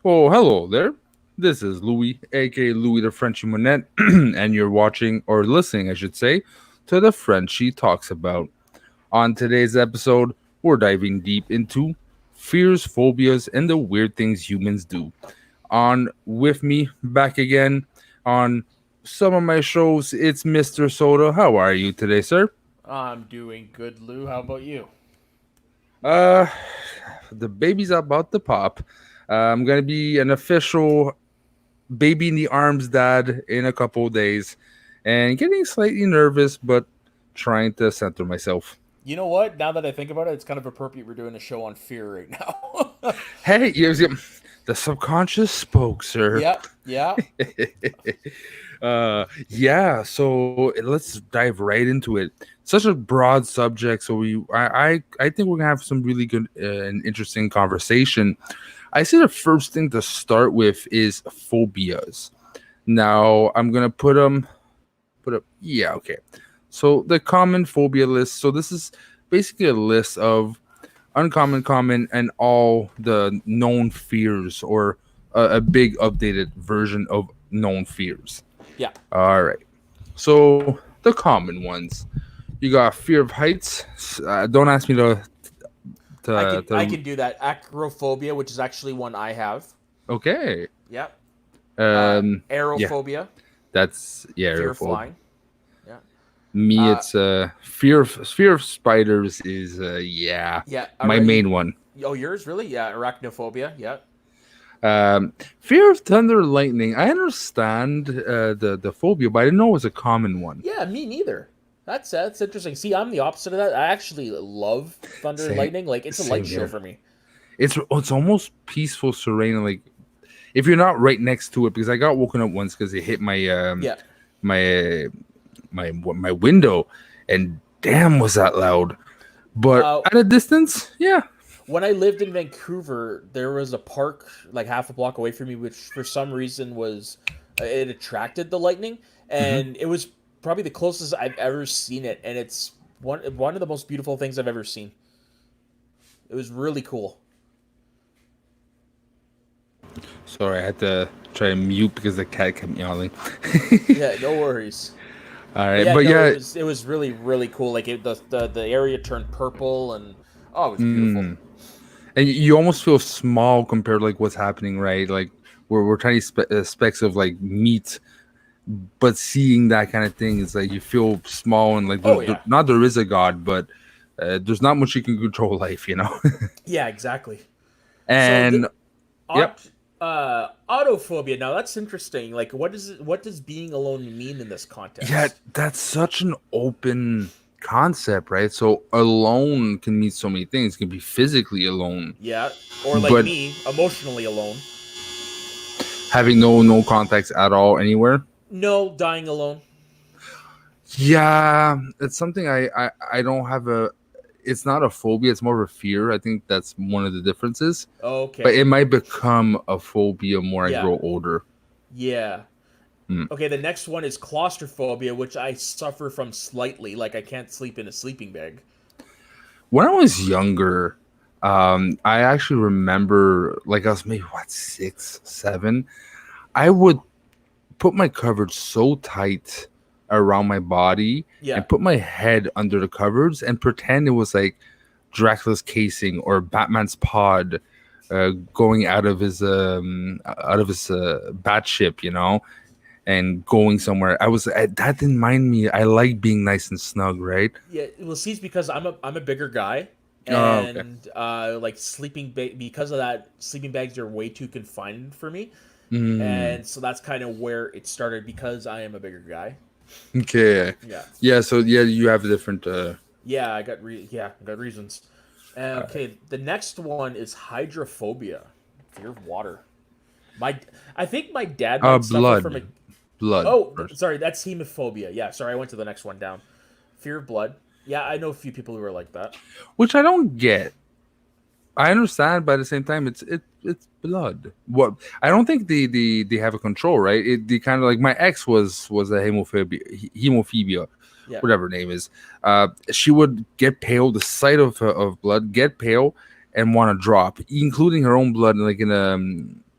Oh, hello there. This is Louis, aka Louis the Frenchie Monette, and you're watching, or listening, I should say, to the Frenchie Talks About. On today's episode, we're diving deep into fears, phobias, and the weird things humans do. On with me, back again on some of my shows, it's Mr. Soda. How are you today, sir? I'm doing good, Lou. How about you? Uh, the baby's about to pop. I'm gonna be an official baby in the arms dad in a couple of days and getting slightly nervous but trying to center myself. You know what? Now that I think about it, it's kind of appropriate we're doing a show on fear right now. Hey, the subconscious spoke, sir. Yeah, yeah. Yeah, so let's dive right into it. Such a broad subject, so I think we're gonna have some really good and interesting conversation. I see the first thing to start with is phobias. Now I'm gonna put up, yeah, okay. So the common phobia list. So this is basically a list of uncommon, common, and all the known fears, or a big updated version of known fears. Yeah. All right. So the common ones. You got fear of heights. Don't ask me to I to can I to. can do that. Acrophobia, which is actually one I have. Okay. Yeah. Yeah. Aerophobia, That's yeah. fear of Aerophobe. flying. Yeah. Me, Uh, it's fear of spiders is yeah, yeah. my main one. Oh, yours really? Yeah. Arachnophobia. Yeah. Fear of thunder and lightning. I understand the phobia, but I didn't know it was a common one. Yeah. Me neither. That's interesting. See, I'm the opposite of that. I actually love thunder and Same, lightning. Like it's a same light show here. for me. It's almost peaceful, serene. Like if you're not right next to it, because I got woken up once because it hit Yeah. my my window, and damn, was that loud. But Uh, at a distance, yeah. when I lived in Vancouver, there was a park like half a block away from me, which for some reason was it attracted the lightning, Hmm. and it was probably the closest I've ever seen it, and it's one of the most beautiful things I've ever seen. It was really cool. Sorry, I had to try and mute because the cat kept yawning. Yeah, no worries. All But right, yeah, but no, yeah. it was really cool. Like the area turned purple, and oh, it was beautiful. Mm. And you almost feel small compared to like what's happening, right? Like we're tiny specks of like meat, but seeing that kind of thing is like you feel small, and like Oh yeah, not there is a god, but there's not much you can control life, you know. yeah, exactly. So And yep. autophobia. Now that's interesting. Like, what does being alone mean in this Yeah, context? that's such an open concept, right? So alone can mean so many things. It can be physically alone, Yeah, or like but me, emotionally alone. having no contacts at all anywhere. No, dying alone. Yeah, it's something I don't have a. It's not a phobia. It's more of a fear. I think that's one of the differences. But Okay. it might become a phobia more I Yeah. grow older. Yeah. Hmm. Okay, the next one is claustrophobia, which I suffer from slightly. Like I can't sleep in a sleeping bag. When I was younger, I actually remember, like I was maybe what 6, 7. I would put my coverage so tight around my body Yeah. and put my head under the covers and pretend it was like Dracula's casing or Batman's pod going out of his bat ship, and going somewhere. That didn't mind me. I like being nice and snug, right? Yeah, well, see, it's because I'm a bigger guy, Oh, okay. and like because of that, sleeping bags are way too confined for me, Mm, and so that's kind of where it started because I am a bigger guy. okay. Yeah, Yeah. So yeah, you have a different. yeah, I got reasons. Okay, the next one is hydrophobia, fear of water. My I think my dad might suffer from a. blood Oh, first, sorry, that's hemophobia. Yeah, sorry, I went to the next one down. Fear of blood. Yeah, I know a few people who are like that. which I don't get. I understand, but at the same time, it's blood. What I don't think they have a control, right? The kind of like my ex was a hemophobia, Yeah. whatever her name is. She would get pale, the sight of blood, get pale, and want to drop, including her own blood, like in a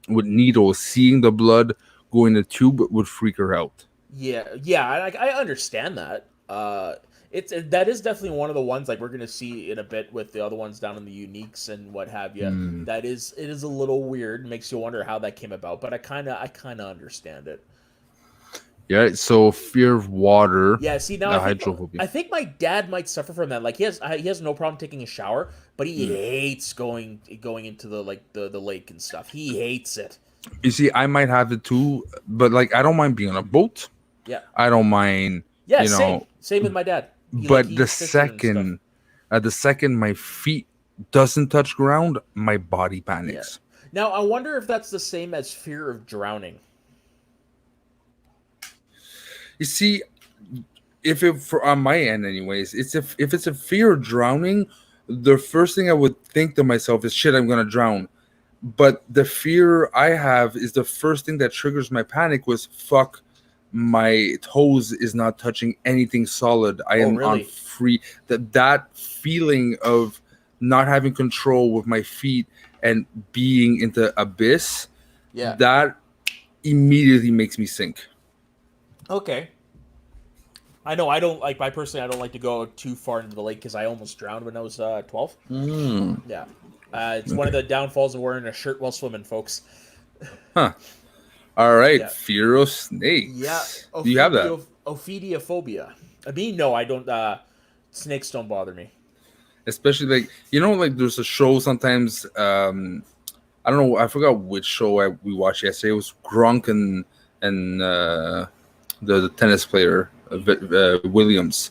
with needles, seeing the blood go in the tube would freak her out. Yeah, I understand that. That is definitely one of the ones like we're gonna see in a bit with the other ones down in the uniques and what have you. Hmm. It is a little weird, makes you wonder how that came about, but I kind of understand it. Yeah, so fear of water, Yeah, see now hydrophobia. I think my dad might suffer from that. Like he has no problem taking a shower, but he Hmm. hates going into the the lake and stuff. He hates it. You see, I might have it too, but like I don't mind being on a boat. Yeah. I don't mind, Yeah, you know, same with my dad. but He's fishing and stuff. the second my feet doesn't touch ground, my body Yeah. panics. Now I wonder if that's the same as fear of drowning. You see, if it for on my end, anyways, if it's a fear of drowning, the first thing I would think to myself is, "Shit, I'm gonna drown." But the fear I have is the first thing that triggers my panic was, "Fuck, my toes is not touching anything solid. I Oh, am on really? free." That feeling of not having control with my feet and being into abyss, Yeah. that immediately makes me sink. Okay. I know I don't like I personally I don't like to go too far into the lake because I almost drowned when I was 12. Mm, Yeah. It's one of okay. the downfalls of wearing a shirt while swimming, folks. Huh. All right. Yeah. Fear of Yeah. snakes. Do you have that? Ophidiophobia. I mean, no, I don't. Snakes don't bother me. Especially like like there's a show sometimes. I don't know. I forgot which show we watched yesterday. It was Gronk and the tennis player Williams,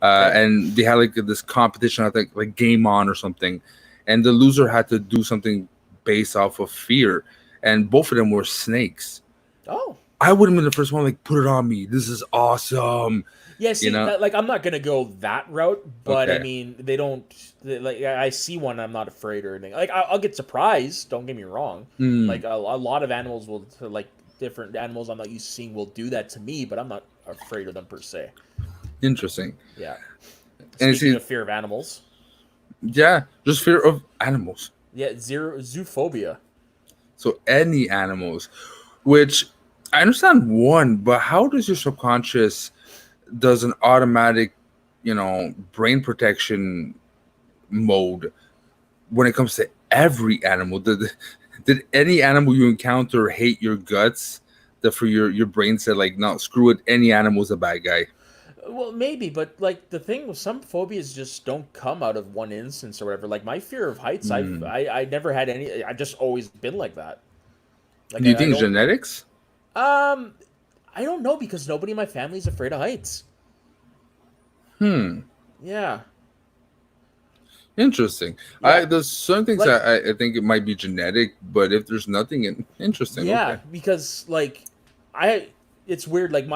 Okay. and they had like this competition. I think like Game On or something, and the loser had to do something based off of fear, and both of them were snakes. Oh. I would have been the first one like put it on me. This is awesome. Yeah, You see, know? like I'm not gonna go that route, but I Okay. mean, they don't like. I see one, I'm not afraid or anything. Like I'll get surprised. Don't get me wrong. Mm, Like a lot of animals will, like different animals I'm not used to seeing, will do that to me, but I'm not afraid of them per se. interesting. Yeah. And you Speaking see, of fear of animals, yeah, just fear of animals. yeah, zero zoophobia. So any animals, which I understand one, but how does your subconscious does an automatic, brain protection mode when it comes to every animal? Did any animal you encounter hate your guts? That for your brain said like, no, screw it. Any animal's a bad guy. Well, maybe, but like the thing with some phobias just don't come out of one instance or whatever. Like my fear of heights, Hmm. I never had any. I've just always been like that. Like Do you I think it's don't. genetics? Um, I don't know because nobody in my family is afraid of heights. Hmm. Yeah, Interesting. yeah, There's certain things like that I think it might be genetic, but if there's nothing interesting, yeah, okay. because like I, it's weird. Like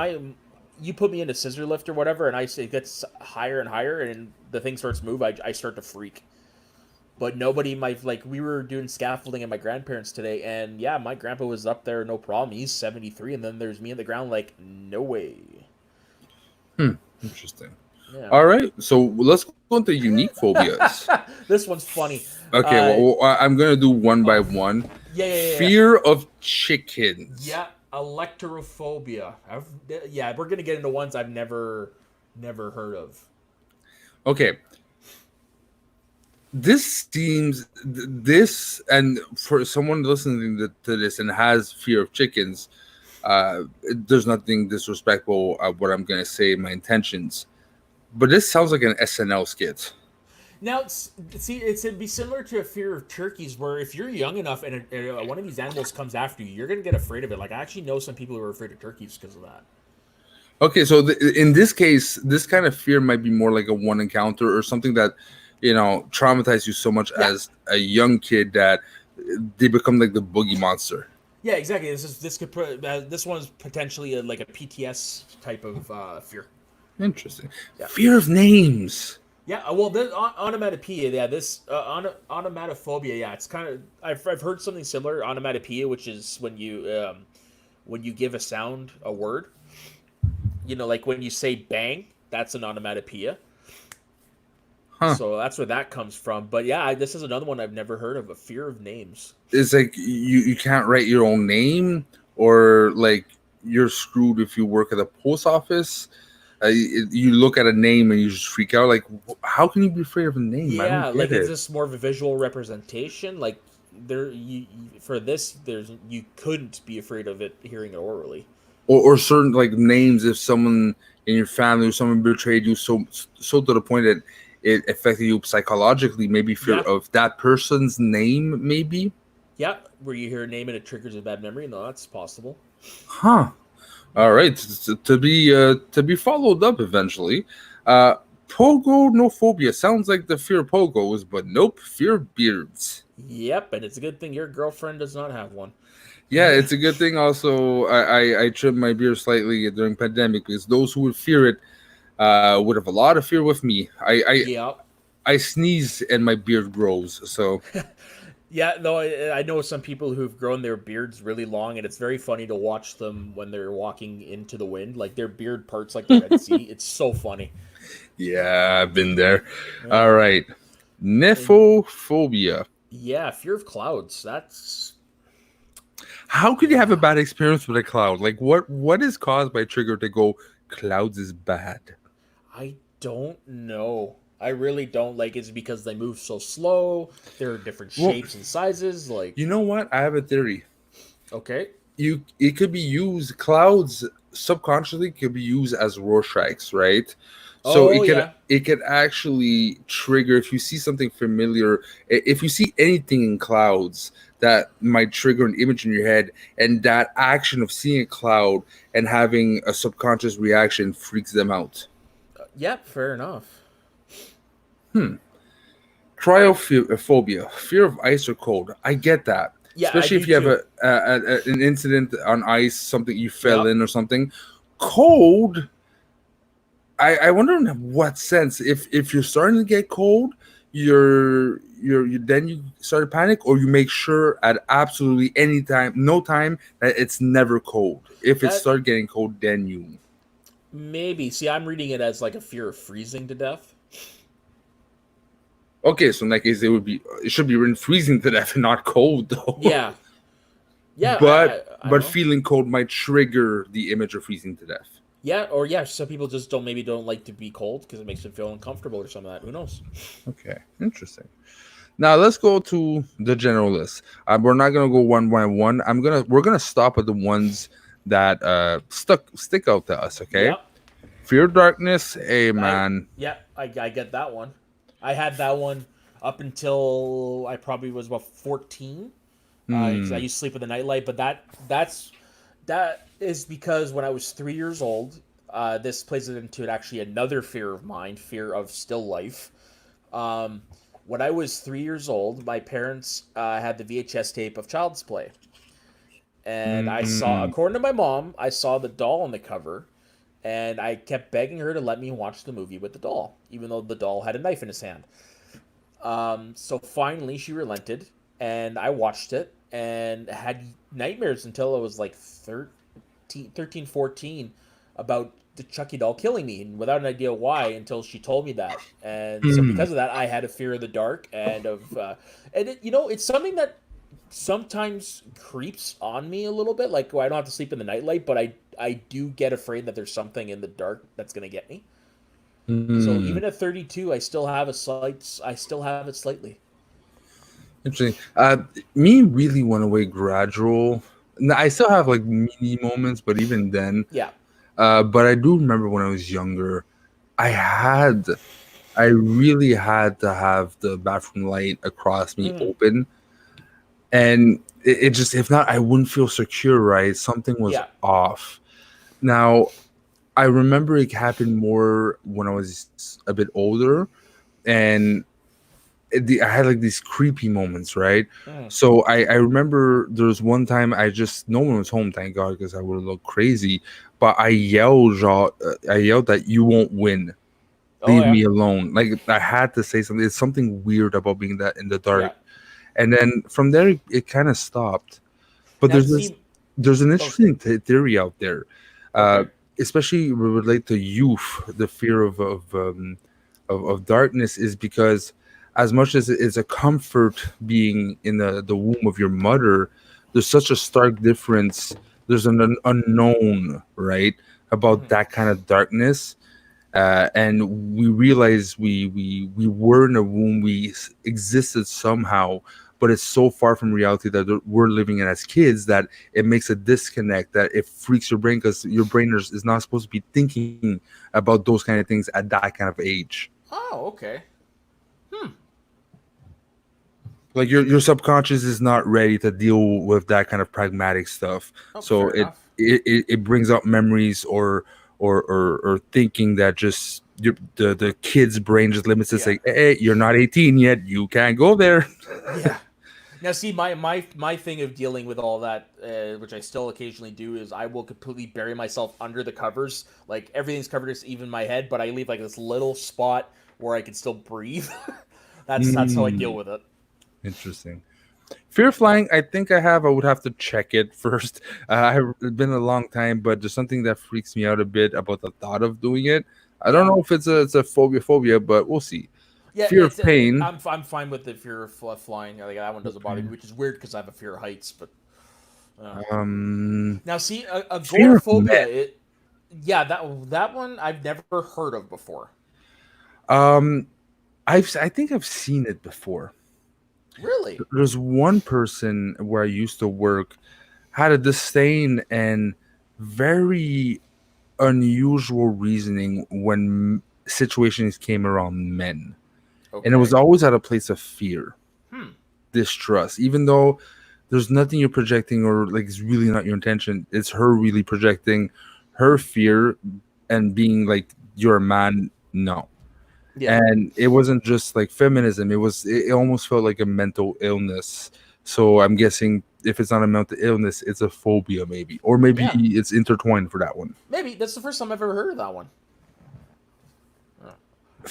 you put me in a scissor lift or whatever, and it gets higher and higher, and the thing starts to move. I start to freak. But nobody might like we were doing scaffolding at my grandparents today, and yeah, my grandpa was up there, no problem. He's 73, and then there's me in the ground, like no way. Hmm. Interesting. Yeah. All right, so let's go into unique phobias. This one's funny. Okay, Uh, I'm gonna do one by oh, one. yeah. Fear of chickens. Yeah, electrophobia. Yeah, we're gonna get into ones I've never heard of. Okay, this and for someone listening to this and has fear of chickens, there's nothing disrespectful of what I'm gonna say. My intentions, but this sounds like an SNL skit. Now, see, it'd be similar to a fear of turkeys, where if you're young enough and one of these animals comes after you, you're gonna get afraid of it. Like I actually know some people who are afraid of turkeys because of that. Okay, so in this case, this kind of fear might be more like a one encounter or something that, traumatized you so much Yeah, as a young kid that they become like the boogie monster. yeah, exactly. This one's potentially like a PTS type of fear. Interesting. Yeah, Fear of names. yeah. Well, this onomatopoeia, yeah, this onomatophobia, yeah, it's kind of I've heard something similar. Onomatopoeia, which is when you give a sound a word. Like when you say bang, that's an onomatopoeia. Huh. So that's where that comes from. But yeah, this is another one I've never heard of, a fear of names. It's like you can't write your own name, or like you're screwed if you work at a post office. You look at a name and you just freak out. Like, how can you be afraid of a name? I Yeah, don't like get is it. this more of a visual representation? Like for this, there's you couldn't be afraid of it hearing it orally. Or certain like names, if someone in your family or someone betrayed you so to the point that it affected you psychologically, maybe fear Yeah, of that person's name, maybe. yeah. Where you hear a name and it triggers a bad memory. No, that's possible. Huh. All right, to be followed up eventually. uh Pogo no phobia sounds like the fear of pogos, but nope, fear of beards. Yep, and it's a good thing your girlfriend does not have one. Yeah, it's a good thing also I trimmed my beard slightly during pandemic, because those who would fear it would have a lot of fear with me. Yep. I sneeze and my beard grows. So Yeah, no, I know some people who've grown their beards really long, and it's very funny to watch them when they're walking into the wind. Like their beard parts like the Red Sea. It's so funny. yeah, I've been there. Yeah. All right. And Nephophobia. yeah, fear of clouds. That's How could you have a yeah. bad experience with a cloud? Like what is caused by trigger to go clouds is bad? I don't know. I really don't like. It's because they move so slow. There are different Well, shapes and sizes. Like you know what? I have a theory. okay, It could be used, clouds subconsciously could be used as Rorschachs, right? So oh yeah, it could actually trigger if you see something familiar, if you see anything in clouds that might trigger an image in your head, and that action of seeing a cloud and having a subconscious reaction freaks them out. yeah. Fair enough. Hmm. Cryophobia, fear of ice or cold. I get that, Yeah, I especially do if you have too. an incident on ice, something you fell Yep. in or something. Cold. I wonder in what sense, if you're starting to get cold, you then you start to panic, or you make sure at absolutely any time, no time, that it's never cold. If it That started getting cold, then you. maybe. See, I'm reading it as like a fear of freezing to death. Okay, so in that case, it should be written freezing to death and not cold though. Yeah. Yeah, I But don't know. feeling cold might trigger the image of freezing to death. Yeah, or yeah, some people just don't like to be cold because it makes them feel uncomfortable or something like that. Who knows? Okay, interesting. Now let's go to the general list. We're not gonna go one by one. We're gonna stop at the ones that stick out to us. Okay, Yep. fear of darkness. Hey I man. yeah, I get that one. I had that one up until I probably was about 14. Because I Hmm. used to sleep with a nightlight, but that is because when I was 3 years old, this plays it into actually another fear of mine, fear of still life. Um, when I was 3 years old, my parents had the VHS tape of Child's Play, and I saw, Hmm. according to my mom, I saw the doll on the cover, and I kept begging her to let me watch the movie with the doll, even though the doll had a knife in his hand. So finally, she relented, and I watched it and had nightmares until I was like 13, 14 about the Chucky doll killing me, and without an idea why until she told me that. And so Hmm. because of that, I had a fear of the dark and of it's something that sometimes creeps on me a little bit. Like I don't have to sleep in the nightlight, but I do get afraid that there's something in the dark that's gonna get me. So Hmm. even at 32, I still have it slightly. Interesting. Me really went away gradual. Now, I still have like mini moments, but even then, Yeah. but I do remember when I was younger, I had I really had to have the bathroom light across me Mhm. open, and it just, if not, I wouldn't feel secure. Right, something was Yeah. off. Now I remember it happened more when I was a bit older, and I had like these creepy moments, right? Mhm. So I remember there was one time no one was home, thank God, because I would have looked crazy. But I yelled that you won't win, Oh leave yeah. me alone. Like I had to say something. It's something weird about being that in the Yeah. dark. And then from there, it kind of stopped. But That seem there's an oh interesting theory out there, uh, okay. especially relate to youth, the fear of of darkness is because as much as it is a comfort being in the womb of your mother, there's such a stark difference. There's an unknown, right, about Mhm. that kind of darkness. And we realize we were in a womb, existed somehow, but it's so far from reality that we're living in as kids that it makes a disconnect that it freaks your brain because your brain is not supposed to be thinking about those kind of things at that kind of age. Oh, okay. Hmm. Like your subconscious is not ready to deal with that kind of pragmatic stuff, Oh, so fair enough. it brings up memories or thinking that just the kid's brain just limits to Yeah. say, hey, you're not 18 yet, you can't go there. Yeah. Now, see, my thing of dealing with all that, which I still occasionally do, is I will completely bury myself under the covers. Like everything's covered, it's even my head, but I leave like this little spot where I can still breathe. That's how I deal Hmm, with it. interesting. Fear of flying, I would have to check it first. It's been a long time, but there's something that freaks me out a bit about the thought of doing it. I don't Yeah. know if it's a phobia, but we'll see. Yeah, Fear of pain. I'm fine with the fear of flying. Like that one doesn't bother me, which is weird because I have a fear of heights. But Um, now, see, fear of men. agoraphobia. Yeah, that one I've never heard of before. Um, I think I've seen it before. Really? There's one person where I used to work had a disdain and very unusual reasoning when situations came around men, and it was Okay. always at a place of fear, Hmm. distrust, even though there's nothing you're projecting or like it's really not your intention. It's her really projecting her fear and being like, you're a man. No. Yeah. And it wasn't just like feminism, it almost felt like a mental illness. So I'm guessing if it's not a mental illness, it's a phobia, maybe, or maybe Yeah. it's intertwined for that one. Maybe that's the first time I've ever heard of that one.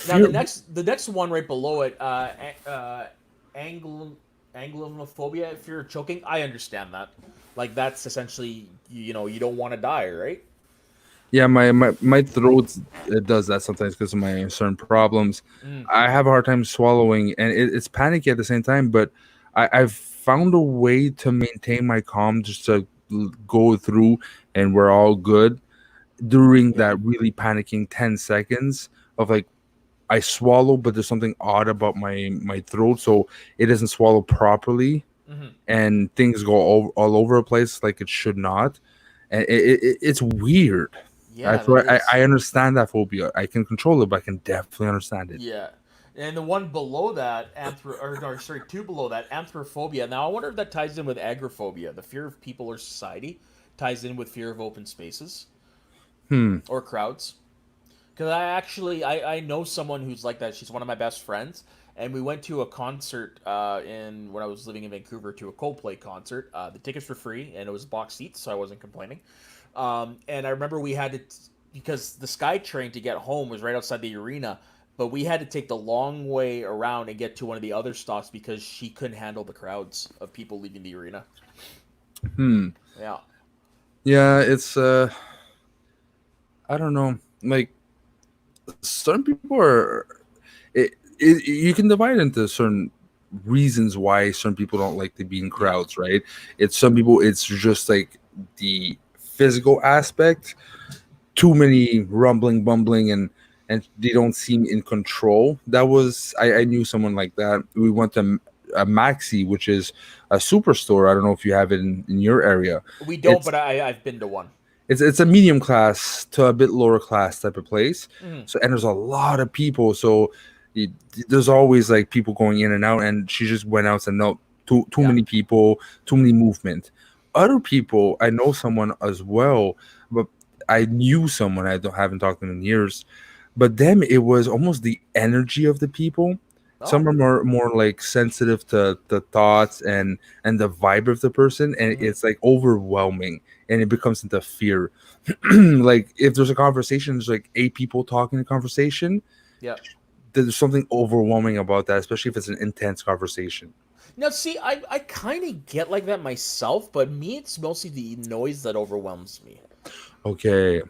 Now Fear. the next one right below it, anglo anglophobia, fear of choking. I understand that. Like that's essentially you don't want to die, right? Yeah, my throat, it does that sometimes because of my certain problems. Mm, I have a hard time swallowing, and it's panicky at the same time. But I've found a way to maintain my calm, just to go through, and we're all good during yeah. that really panicking 10 seconds of like, I swallow, but there's something odd about my throat, so it doesn't swallow properly, Hmm. and things go all over the place like it should not, and it's weird. Yeah, So that is. I understand that phobia. I can control it, but I can definitely understand it. Yeah. And the one below that, two below that, anthrophobia. Now, I wonder if that ties in with agoraphobia, the fear of people or society, ties in with fear of open spaces Hmm. or crowds. Because I know someone who's like that. She's one of my best friends, and we went to a concert in when I was living in Vancouver to a Coldplay concert. The tickets were free, and it was box seats, so I wasn't complaining. And I remember we had to because the SkyTrain to get home was right outside the arena, but we had to take the long way around and get to one of the other stops because she couldn't handle the crowds of people leaving the arena. Hmm. Yeah. Yeah, it's I don't know. Like certain people are you can divide into certain reasons why certain people don't like to be in Yeah. crowds, right? It's some people, it's just like the physical aspect, too many rumbling, bumbling, and they don't seem in control. I knew someone like that. We went to a Maxi, which is a superstore. I don't know if you have it in your area. We don't, It's but I've been to one. it's a medium class to a bit lower class type of place. Mm, So, and there's a lot of people. So it, there's always like people going in and out. And she just went out and no, too yeah. many people, too many movement. Other people, I know someone as well, but I knew someone, haven't talked to them in years. But them, it was almost the energy of the people. Oh. Some are more like sensitive to the thoughts and the vibe of the person, and Hmm. it's like overwhelming, and it becomes into fear. Like if there's a conversation, there's like eight people talking a conversation. Yeah. There's something overwhelming about that, especially if it's an intense conversation. Now, see, I kind of get like that myself, but me, it's mostly the noise that overwhelms me. Okay,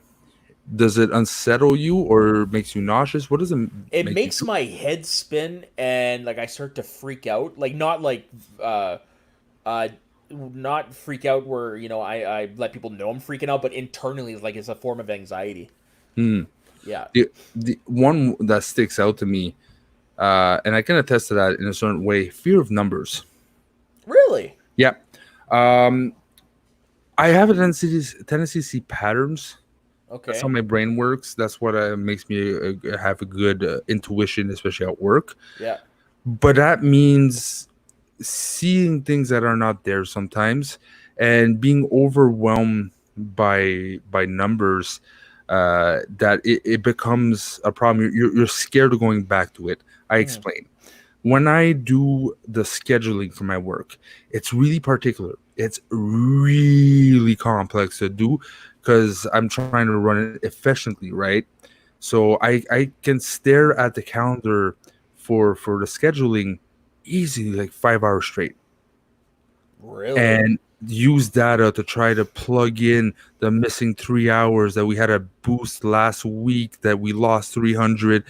Does it unsettle you or makes you nauseous? What does it It make you makes do? my head spin and like I start to freak out. Like uh uh not freak out where, I let people know I'm freaking out, but internally like it's a form of anxiety. Hmm. Yeah. The one that sticks out to me, and I can attest to that in a certain way, fear of numbers. Really? Yeah. Um, I have a tendency to see patterns. That's how Okay. my brain works. That's what makes me have a good intuition, especially at work. Yeah. But that means seeing things that are not there sometimes and being overwhelmed by numbers, that it becomes a problem. You're scared of going back to it. I Mhm. explain. When I do the scheduling for my work, it's really particular. It's really complex to do because I'm trying to run it efficiently, right? So I can stare at the calendar for the scheduling easily like 5 hours straight Really? and use data to try to plug in the missing 3 hours that we had a boost last week that we lost 300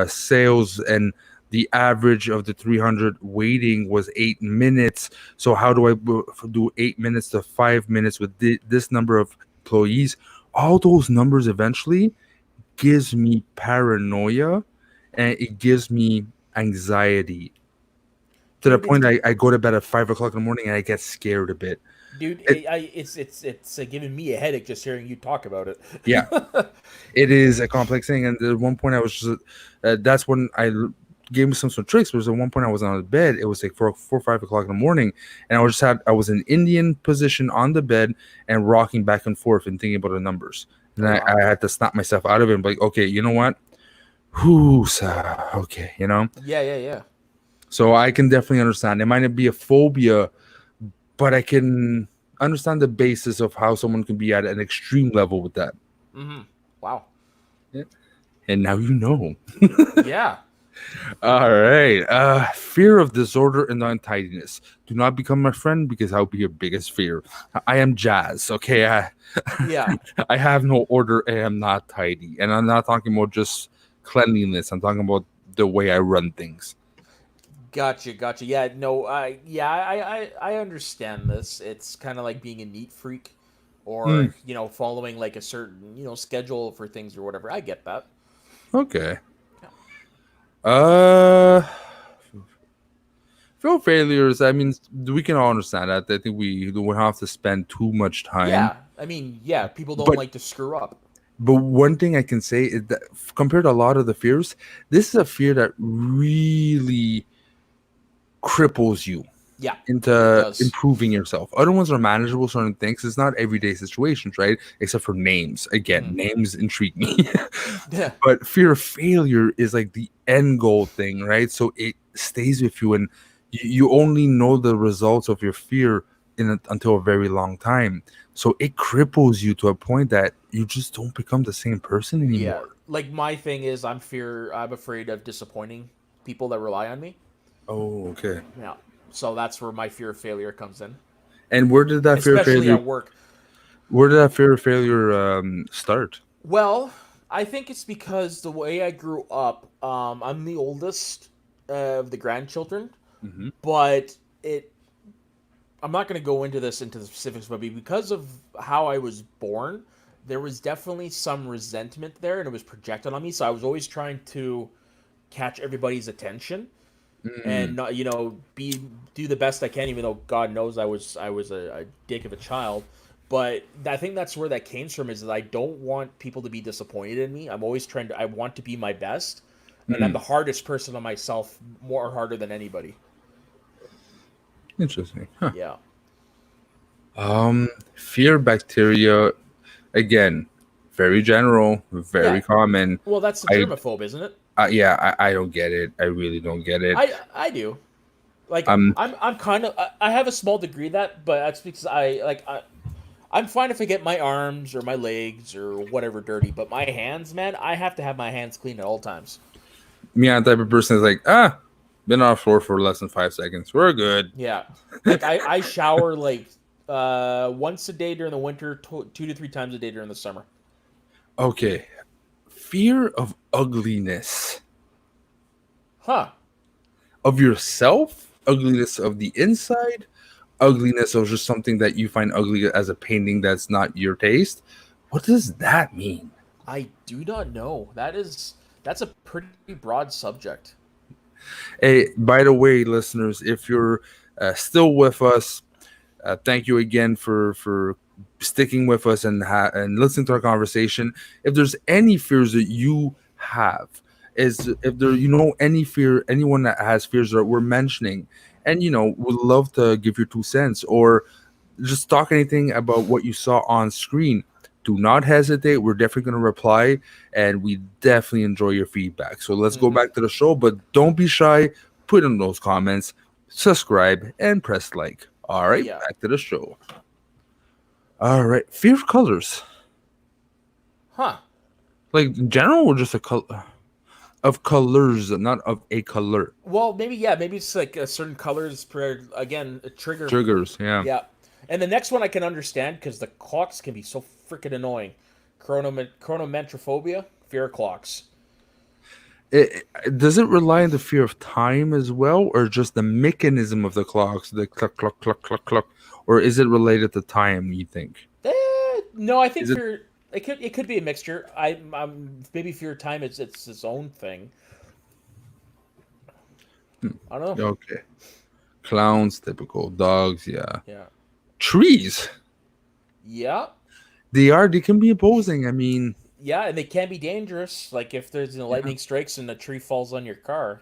sales, and the average of the 300 waiting was 8 minutes. So how do I do 8 minutes to 5 minutes with this number of employees? All those numbers eventually gives me paranoia and it gives me anxiety to the Dude, point I go to bed at 5 o'clock in the morning and I get scared a bit. dude, It, it's giving me a headache just hearing you talk about it. yeah, it is a complex thing. And at one point I was just, that's when gave me some tricks. Because at one point I was on the bed. It was like 4 or 5 o'clock in the morning, and I was in Indian position on the bed and rocking back and forth and thinking about the numbers. And Oh I wow. had to snap myself out of it and be like, okay, you know what? Who's okay, you know? Yeah, yeah, yeah. So I can definitely understand. It might not be a phobia, but I can understand the basis of how someone can be at an extreme level with that. Mm-hmm. Wow. Yeah. And now you know. Yeah. All right. Fear of disorder and untidiness. Do not become my friend because I'll be your biggest fear. I am Jazz. Okay. Yeah. I have no order and I'm not tidy. And I'm not talking about just cleanliness. I'm talking about the way I run things. Gotcha, gotcha. Yeah, no, I understand this. It's kind of like being a neat freak, or Mm, following like a certain schedule for things or whatever. I get that. okay. Uh, Fail failures. I mean, we can all understand that. I think we don't have to spend too much time. Yeah, I mean, yeah, people don't But like to screw up. one thing I can say is that compared to a lot of the fears, this is a fear that really cripples you Yeah, it into does. improving yourself. Other ones are manageable, certain things. It's not everyday situations, right? Except for names. Again, Hmm. names intrigue me. Yeah, But fear of failure is like the end goal thing, right? So it stays with you, and you only know the results of your fear until a very long time. So it cripples you to a point that you just don't become the same person yeah. anymore. Like my thing is, I'm afraid of disappointing people that rely on me. Oh, okay. Yeah, so that's where my fear of failure comes in, And especially at work. where did that fear of failure start? Well, I think it's because the way I grew up, I'm the oldest of the grandchildren, Hmm. but it. I'm not going to go into the specifics, but because of how I was born, there was definitely some resentment there, and it was projected on me. So I was always trying to catch everybody's attention and Mm, not, be do the best I can, even though God knows I was a dick of a child. But I think that's where that came from, is that I don't want people to be disappointed in me. I'm always I want to be my best, and I'm mm. the hardest person on myself, more harder than anybody. Interesting. Huh. Yeah, Fear bacteria, again, very general, yeah. very common. Well, that's the I, germaphobe, isn't it? yeah, I don't get it. I really don't get it. I do. Like Um, I'm kind of I have a small degree of that, but that's because I'm fine if I get my arms or my legs or whatever dirty, but my hands, man, I have to have my hands clean at all times. Me, I'm the type of person that's like, been on the floor for less than 5 seconds. We're good. Yeah. Like I shower like once a day during the winter, 2 to 3 times a day during the summer. Okay. Fear of ugliness. Huh. Of yourself? Ugliness of the inside? Ugliness of just something that you find ugly as a painting that's not your taste? What does that mean? I do not know. That's a pretty broad subject. Hey, by the way, listeners, if you're still with us, thank you again for sticking with us and listening to our conversation. If there's any fears that you have, is if there any fear, anyone that has fears that we're mentioning, and would love to give your 2 cents or just talk anything about what you saw on screen. Do not hesitate. We're definitely going to reply, and we definitely enjoy your feedback. So let's go Mm-hmm. back to the show, but don't be shy. Put in those comments, subscribe, and press like. All right, Yeah. back to the show. All right, fear of colors, Huh. like in general, or just a color of colors, not of a color. Well, maybe yeah, maybe it's like a certain colors per again a trigger. Triggers, yeah. Yeah. And the next one I can understand because the clocks can be so freaking annoying. Chronometrophobia, fear of clocks. Does it rely on the fear of time as well, or just the mechanism of the clocks, the cluck, cluck, cluck, cluck, cluck, or is it related to time? You think? No, I think Is it fear it could be a mixture. I'm maybe fear of time is it's its own thing. I don't know. okay? Clowns, typical dogs, yeah. Yeah. Trees, Yeah. they can be opposing. I mean, Yeah, and they can be dangerous. Like if there's yeah. lightning strikes and a tree falls on your car.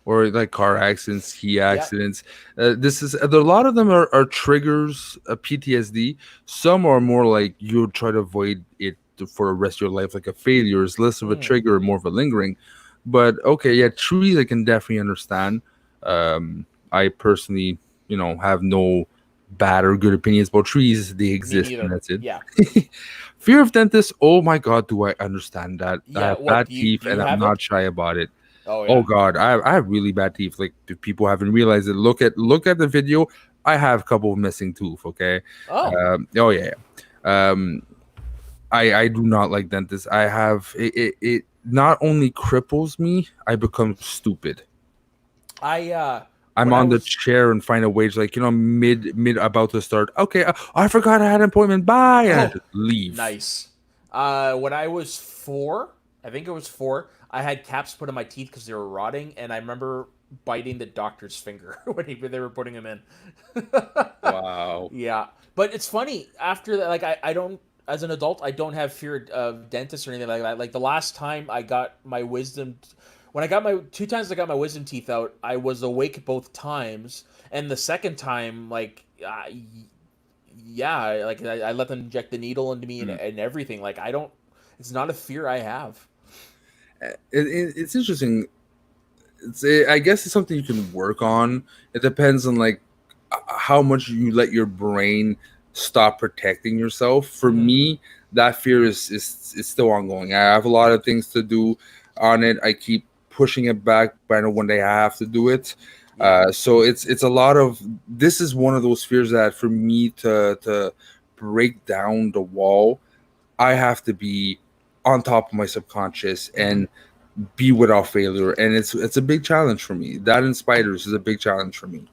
Or like car accidents, ski Yeah. accidents. This is a lot of them are triggers, PTSD. Some are more like you'll try to avoid it for the rest of your life, like a failure is less of a Mm. trigger, more of a lingering. But okay, yeah, trees I can definitely understand. I personally, have no bad or good opinions about trees. They Me exist, and neither. that's it. Yeah. Fear of dentists. Oh my god, do I understand that? I Yeah. have What bad do you teeth, do you and I'm have not it? shy about it. Oh Oh yeah. God, I have really bad teeth. Like if people haven't realized it. Look at the video. I have a couple of missing tooth. Okay. Oh. Oh yeah. Um, I do not like dentists. I have it not only cripples me, I become stupid. I I'm when I on the was chair and find a wage like mid about to start. Okay, I forgot I had an appointment. Bye, and I oh just leave. nice. When I was 4, I think it was 4, I had caps put in my teeth because they were rotting, and I remember biting the doctor's finger when they were putting him in. Wow. Yeah, but it's funny after that. Like I don't, as an adult, I don't have fear of dentists or anything like that. Like the last time I got my wisdom, when I got my 2 times I got my wisdom teeth out, I was awake both times, and the second time, like, yeah, like I let them inject the needle into me Mm. and everything. Like I don't, it's not a fear I have. It's interesting. I guess it's something you can work on. It depends on like how much you let your brain stop protecting yourself. For Hmm. me, that fear is still ongoing. I have a lot of things to do on it. I keep pushing it back, but I know one day I have to do it. Yeah. So it's a lot of this is one of those fears that for me to break down the wall, I have to be on top of my subconscious Hmm. and be without failure, and it's a big challenge for me. That and spiders is a big challenge for me.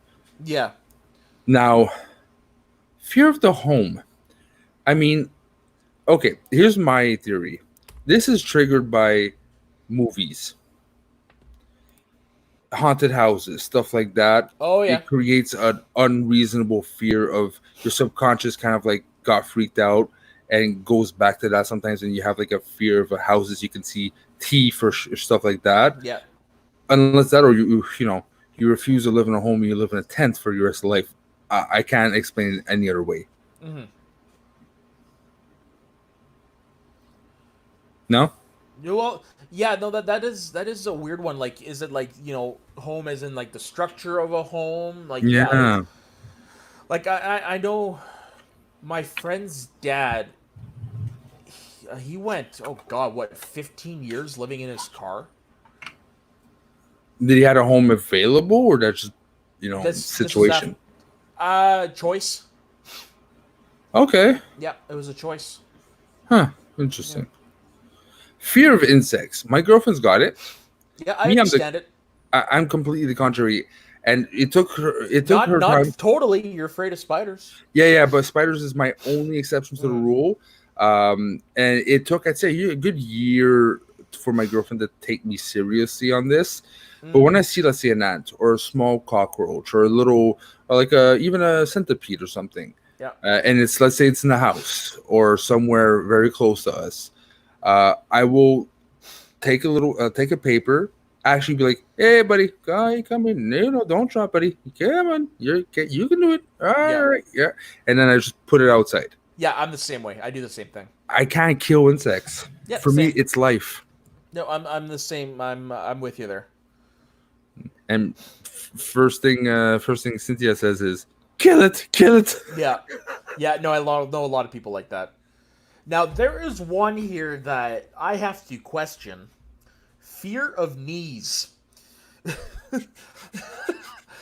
Yeah. Now, fear of the home. I mean, okay, here's my theory. This is triggered by movies, haunted houses, stuff like that. Oh yeah. It creates an unreasonable fear of your subconscious kind of like got freaked out and goes back to that sometimes when you have like a fear of houses you can see teeth or stuff like that. Yeah. Unless that or you refuse to live in a home, you live in a tent for your rest of life. I can't explain it any other way. Hmm. No. Well, yeah, no, that is a weird one. Like, is it like home as in like the structure of a home? Like, yeah, Yeah. like I know my friend's dad. He went, oh God, what, 15 years living in his car. Did he had a home available, or that's just This was after situation? choice. Okay. Yeah, it was a choice. Huh. Yeah. Interesting. Fear of insects. My girlfriend's got it. Yeah, I Me, understand it. I'm completely the contrary. And it took her. It took Not her not time. totally. You're afraid of spiders. Yeah. But spiders is my only exception to the Mm. rule. And it took, I'd say, a good year for my girlfriend to take me seriously on this. But when I see, let's say, an ant or a small cockroach or a little, or like even a centipede or something, Yeah. and it's, let's say, it's in the house or somewhere very close to us, I will take a paper, actually be like, "Hey, buddy, guy, come in. No, don't drop, buddy. Come on, you can do it. All right, yeah." And then I just put it outside. Yeah, I'm the same way. I do the same thing. I can't kill insects. Yeah, For me, same. it's life. No, I'm the same. I'm with you there. And first thing Cynthia says is, "Kill it, kill it." Yeah, yeah. No, know a lot of people like that. Now there is one here that I have to question: fear of knees.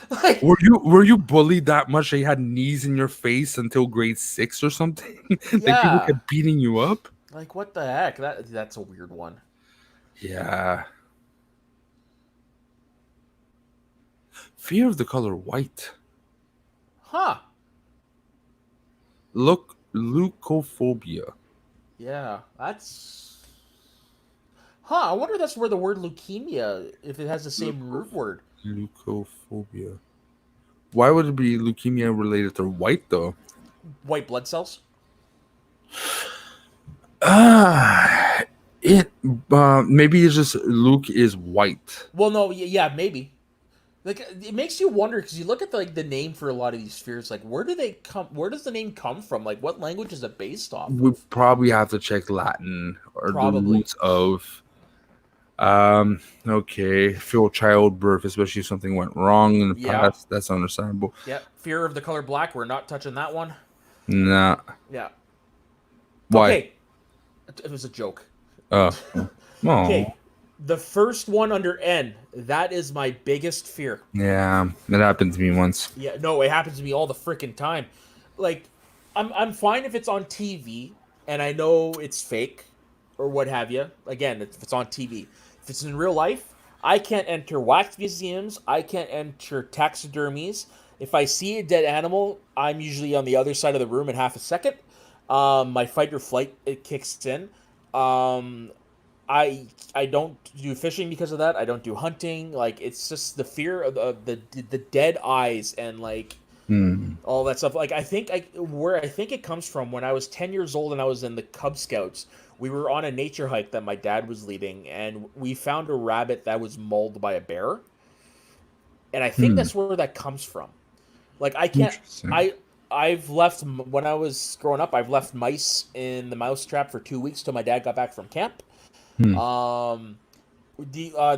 Like, Were you bullied that much that you had knees in your face until grade 6 or something? Like people yeah. kept beating you up? Like what the heck? That's a weird one. Yeah. Fear of the color white. Huh? Look, leucophobia. Yeah, that's. Huh? I wonder if that's where the word leukemia, if it has the same root word. Leucophobia. Why would it be leukemia related to white though? White blood cells. Ah, it maybe it's just Luke is white. Well, no, yeah, maybe. Like it makes you wonder because you look at the name for a lot of these spheres. Like, where do they come? Where does the name come from? Like, what language is it based off We of? probably have to check Latin or the Probably. roots of. Okay, feel childbirth, especially if something went wrong in the Yeah. past. That's understandable. Yeah. Fear of the color black. We're not touching that one. Nah. Yeah. Why? Okay. It was a joke. Oh. Okay. The first one under N. That is my biggest fear. Yeah, it happened to me once. Yeah. No, it happens to me all the freaking time. Like, I'm fine if it's on TV and I know it's fake or what have you. Again, if it's on TV. If it's in real life, I can't enter wax museums. I can't enter taxidermies. If I see a dead animal, I'm usually on the other side of the room in half a second. My fight or flight it kicks in. Um, I don't do fishing because of that. I don't do hunting. Like it's just the fear of the dead eyes and like all that stuff. Like where I think it comes from when I was 10 years old and I was in the Cub Scouts. We were on a nature hike that my dad was leading, and we found a rabbit that was mauled by a bear. And I think that's where that comes from. Like I can't. I've left when I was growing up. I've left mice in the mouse trap for 2 weeks till my dad got back from camp.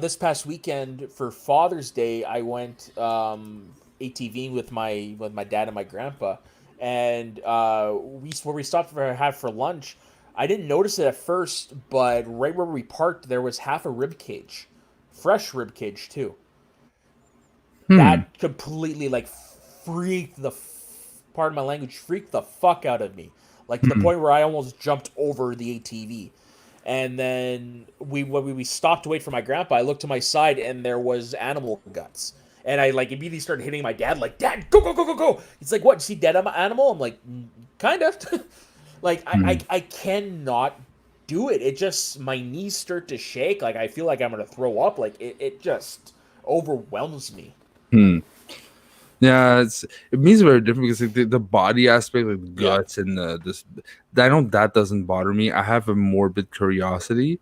This past weekend for Father's Day, I went ATVing with my dad and my grandpa, and where we stopped for lunch. I didn't notice it at first, but right where we parked, there was half a rib cage, fresh rib cage too. That completely like freaked pardon my language, freaked the fuck out of me, like to the point where I almost jumped over the ATV. And then when we stopped to wait for my grandpa, I looked to my side and there was animal guts. And I like immediately started hitting my dad, like, "Dad, go, go, go, go, go!" He's like, "What? You see dead animal?" I'm like, "Kind of." Like I cannot do it. It just my knees start to shake. Like I feel like I'm gonna throw up. Like it just overwhelms me. Yeah, it means very different because like, the body aspect, like the guts and this. I know that doesn't bother me. I have a morbid curiosity.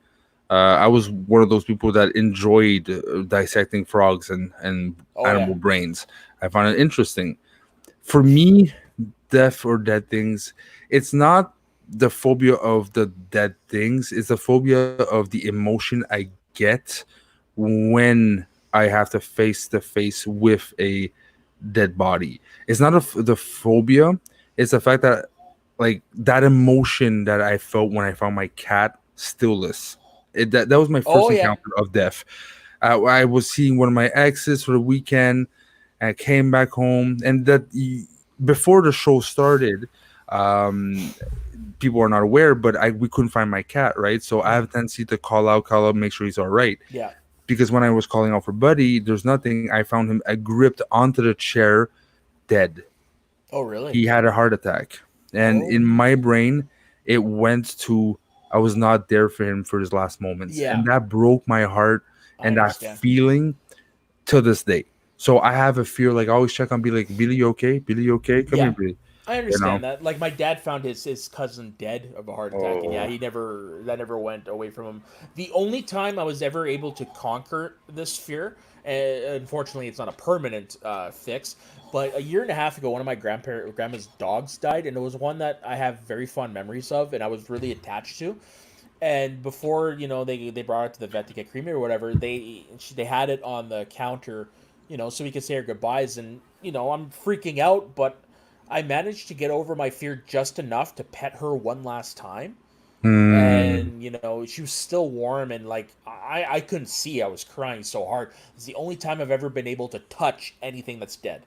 I was one of those people that enjoyed dissecting frogs and animal brains. I found it interesting. For me, death or dead things, it's not the phobia of the dead things. It's the phobia of the emotion I get when I have to face with a dead body. It's not the phobia. It's the fact that like that emotion that I felt when I found my cat stillless. That was my first encounter of death. I was seeing one of my exes for the weekend. I came back home, and before the show started, people are not aware, but we couldn't find my cat, right? So I have a Mhm. tendency to call out, make sure he's all right. Yeah. Because when I was calling out for Buddy, there's nothing. I found him gripped onto the chair, dead. Oh, really? He had a heart attack, and Oh, in my brain, it went to I was not there for him for his last moments, yeah. and that broke my heart, I and that understand. feeling to this day. So I have a fear, like I always check on, be like, Billy, you okay? Billy, you okay? Come here, Yeah. Billy. I You know. understand that. Like my dad found his cousin dead of a heart attack, and yeah, Oh. that never went away from him. The only time I was ever able to conquer this fear, unfortunately, it's not a permanent fix. But a year and a half ago, one of my grandma's dogs died, and it was one that I have very fond memories of, and I was really attached to. And before they brought it to the vet to get cremated or whatever, they had it on the counter, so we could say our goodbyes. And I'm freaking out, but I managed to get over my fear just enough to pet her one last time. Hmm. And she was still warm, and like I couldn't see. I was crying so hard. It's the only time I've ever been able to touch anything that's dead.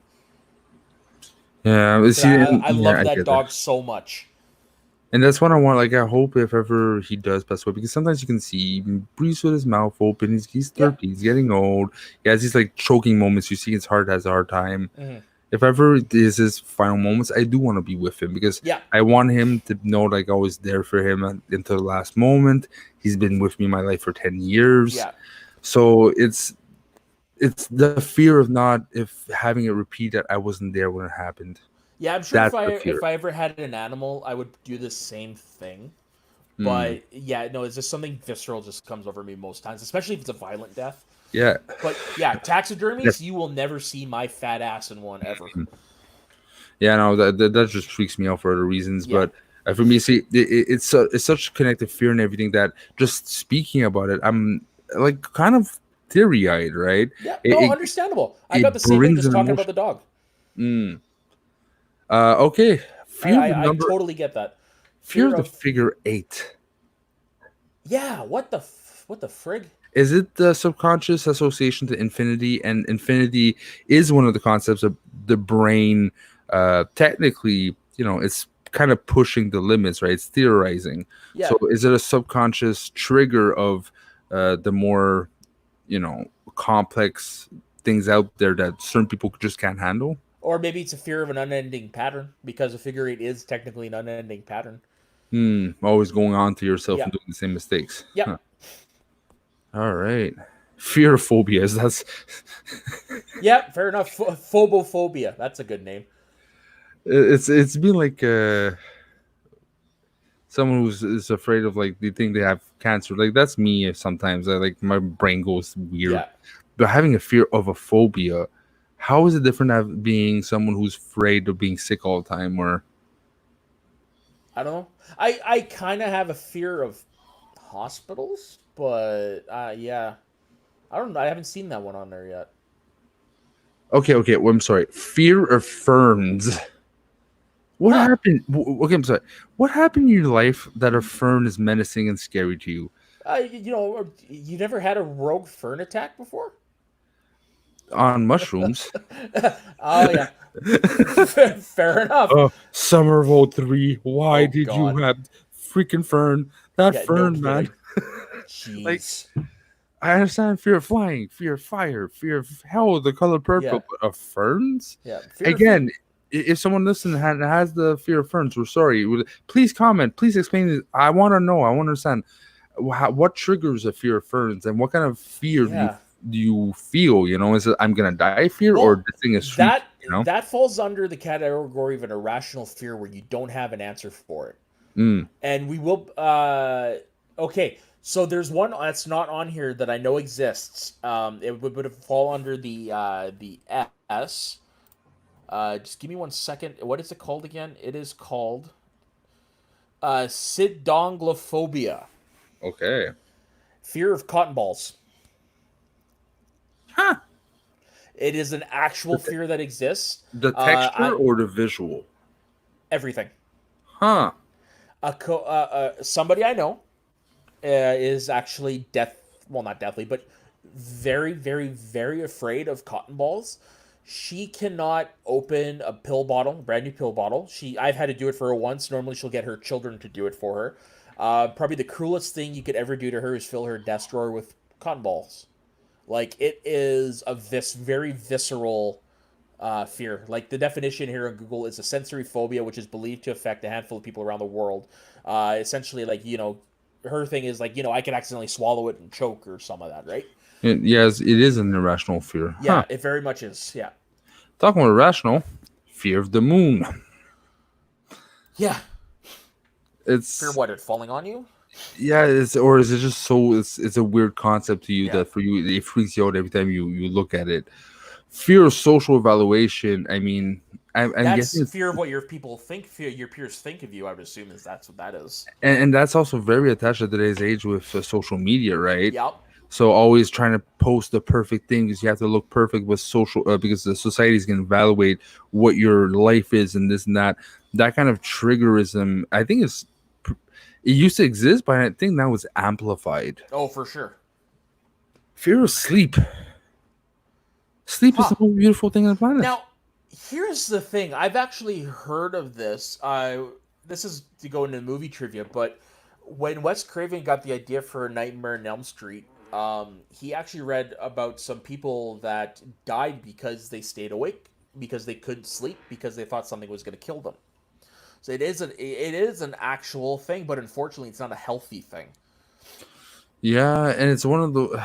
Yeah. But 'Cause see, I yeah, love I that get that. dog so much. And that's what I want. Like, I hope if ever he does pass away, because sometimes you can see he breathes with his mouth open. He's Yeah. 30. He's getting old. He has these like choking moments. You see his heart has a hard time. Hmm. If ever it is his final moments, I do want to be with him because Yeah. I want him to know like I was there for him until the last moment. He's been with me in my life for 10 years. Yeah. So it's the fear of not if having it repeat that I wasn't there when it happened. Yeah, I'm sure That's the fear. if I ever had an animal, I would do the same thing. Mm, But yeah, no, it's just something visceral just comes over me most times, especially if it's a violent death. yeah. But yeah, taxidermies, Yes. you will never see my fat ass in one ever. Yeah, no, that just freaks me out for other reasons. Yeah. But for me, see, it's such connective fear and everything that just speaking about it, I'm like kind of teary eyed, right? Yeah, It, no, it understandable. I got the it same way brings just an talking about emotion. the dog. Mm. Okay, I totally get that. fear Fear of the of figure eight. yeah, what the frig? Is it the subconscious association to infinity? And infinity is one of the concepts of the brain. Technically, it's kind of pushing the limits, right? It's theorizing. So, Yeah. is it a subconscious trigger of the more, you know, complex things out there that certain people just can't handle? Or maybe it's a fear of an unending pattern because a figure eight is technically an unending pattern. Always going on to yourself Yeah. and doing the same mistakes. Yeah. Huh. All right. Fear phobias. That's Yeah, fair enough. Phobophobia. That's a good name. it's been like someone who's is afraid of like they think they have cancer. Like that's me sometimes. I like my brain goes weird. Yeah. But having a fear of a phobia, how is it different than being someone who's afraid of being sick all the time? Or I don't know. I kind of have a fear of hospitals, but yeah, I don't know. I haven't seen that one on there yet. okay. Well, I'm sorry. Fear of ferns. What Huh? happened? Okay, I'm sorry. What happened in your life that a fern is menacing and scary to you? You never had a rogue fern attack before? On mushrooms. Oh yeah, fair enough. Somerville 3. Why Oh did you God, have freaking fern? That yeah, no fern, man. kidding. Like, Jeez, I understand fear of flying, fear of fire, fear of hell, the color yeah, purple, but of ferns? yeah. Fear. Again, if someone listening has the fear of ferns, we're sorry. Please comment. Please explain it. I want to know. I want to understand what triggers a fear of ferns and what kind of fear Yeah. do you feel? Is it I'm gonna die fear or Well, this thing is sweet? that that falls under the category of an irrational fear where you don't have an answer for it. Mm, And we will okay, so there's one that's not on here that I know exists. It would fall under the S. Just give me 1 second. What is it called again? It is called sidonglophobia. okay. Fear of cotton balls. Huh. It is an actual fear that exists. The texture I, or the visual? everything. Huh. Somebody I know is actually well, not deathly, but very, very, very afraid of cotton balls She cannot open a pill bottle, brand new pill bottle. I've had to do it for her once. Normally, she'll get her children to do it for her. Probably the cruelest thing you could ever do to her is fill her desk drawer with cotton balls. Like it is a very visceral fear. Like the definition here on Google is a sensory phobia, which is believed to affect a handful of people around the world. Essentially, like her thing is like I could accidentally swallow it and choke or some of that, right? Yes, it is an irrational fear. Huh. Yeah, it very much is. Yeah. Talking about irrational, fear of the moon. Yeah. Fear It's what? It falling on you? yeah, or is it just so it's a weird concept to you Yeah. that for you it freaks you out every time you look at it. Fear of social evaluation. I mean, I'm That's guessing it's, fear of what your people think. Fear your peers think of you. I would assume is that's what that is. and that's also very attached to today's age with social media, right? Yep. So always trying to post the perfect thing because you have to look perfect with social because the society is going to evaluate what your life is and this and that. That kind of triggerism, I think, it used to exist, but I think now it's amplified. Oh, for sure. Fear of sleep. Sleep is Huh. the most beautiful thing on the planet. Now, here's the thing. I've actually heard of this. This is to go into movie trivia, but when Wes Craven got the idea for Nightmare on Elm Street, he actually read about some people that died because they stayed awake because they couldn't sleep because they thought something was going to kill them. So it is an actual thing, but unfortunately, it's not a healthy thing. Yeah, and it's one of the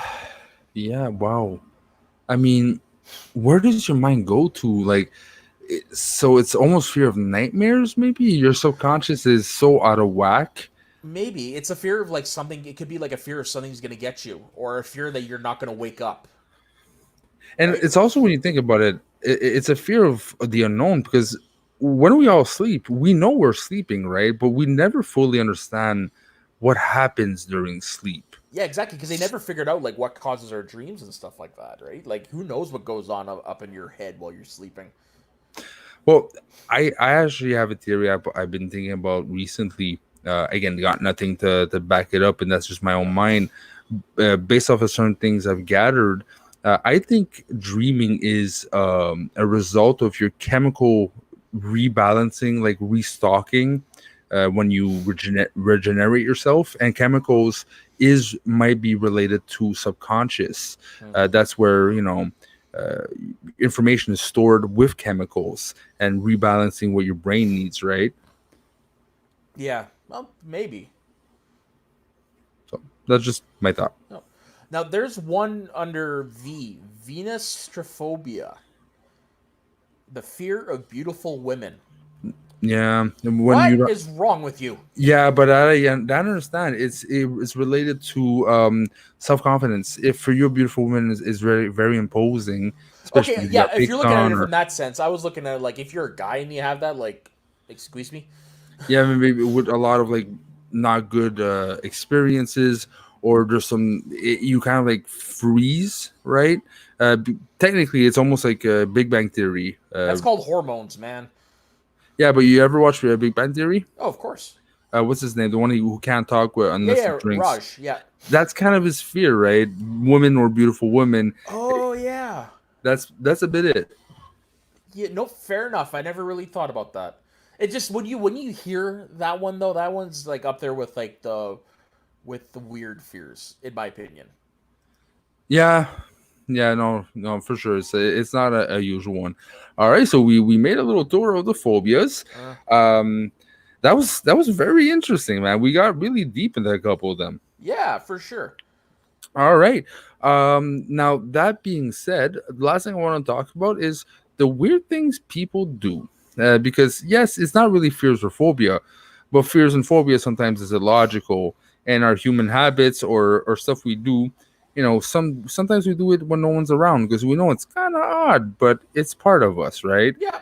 yeah, wow. I mean, where does your mind go to? Like, so it's almost fear of nightmares. Maybe your subconscious is so out of whack. Maybe it's a fear of like something. It could be like a fear of something's going to get you, or a fear that you're not going to wake up. And Right? it's also when you think about it, it's a fear of the unknown because when we all sleep, we know we're sleeping, right? But we never fully understand what happens during sleep. Yeah, exactly. Because they never figured out like what causes our dreams and stuff like that, right? Like who knows what goes on up in your head while you're sleeping. Well, I actually have a theory I've been thinking about recently. Again, got nothing to back it up, and that's just my own mind. Based off of certain things I've gathered, I think dreaming is a result of your chemical rebalancing, like restocking, when you regenerate yourself, and chemicals is might be related to subconscious. Hmm. That's where uh, information is stored with chemicals and rebalancing what your brain needs, right? Yeah, well, maybe. So that's just my thought. No. Now there's one under Venus tryphobia, the fear of beautiful women. Yeah, and when What you is wrong with you? yeah, but I understand it's related to self confidence. If for you a beautiful woman is very imposing, especially Okay, if you yeah, got if you're picked looking at on it or from that sense, I was looking at it like if you're a guy and you have that, like squeeze me. yeah, maybe with a lot of like not good experiences, or there's you kind of like freeze, right? Technically, it's almost like a Big Bang Theory. That's called hormones, man. Yeah, but you ever watch Big Bang Theory? Oh, of course. What's his name? The one who can't talk with Yeah, unless he yeah, drinks. Raj. Yeah. That's kind of his fear, right? Women or beautiful women. Oh yeah. That's a bit it. Yeah, no, fair enough. I never really thought about that. It just when you hear that one though, that one's like up there with like the weird fears, in my opinion. Yeah, yeah, no, for sure. It's not a usual one. All right, so we made a little tour of the phobias. Uh, Um, that was very interesting, man. We got really deep into a couple of them. yeah, for sure. All right. Now that being said, the last thing I want to talk about is the weird things people do. Because yes, it's not really fears or phobia, but fears and phobia sometimes is illogical, and our human habits or stuff we do. Sometimes we do it when no one's around because we know it's kind of odd, but it's part of us, right? Yeah.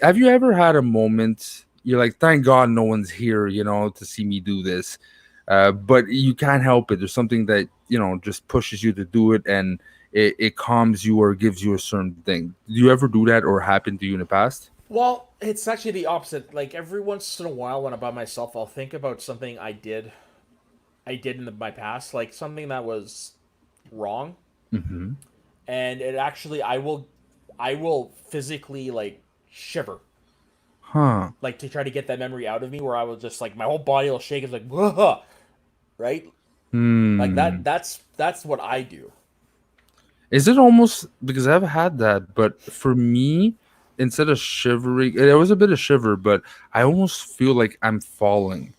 Have you ever had a moment you're like, thank God no one's here, to see me do this, but you can't help it. There's something that just pushes you to do it, and it calms you or gives you a certain thing. Do you ever do that or happen to you in the past? Well, it's actually the opposite. Like every once in a while when I'm by myself, I'll think about something I did in my past, like something that was wrong, Hmm. and it actually I will physically like shiver, Huh. like to try to get that memory out of me, where I was just like my whole body will shake. It's like, whoa, right? Like Hmm. that's what I do. Is it almost because I've had that, but for me, instead of shivering, it was a bit of shiver, but I almost feel like I'm falling.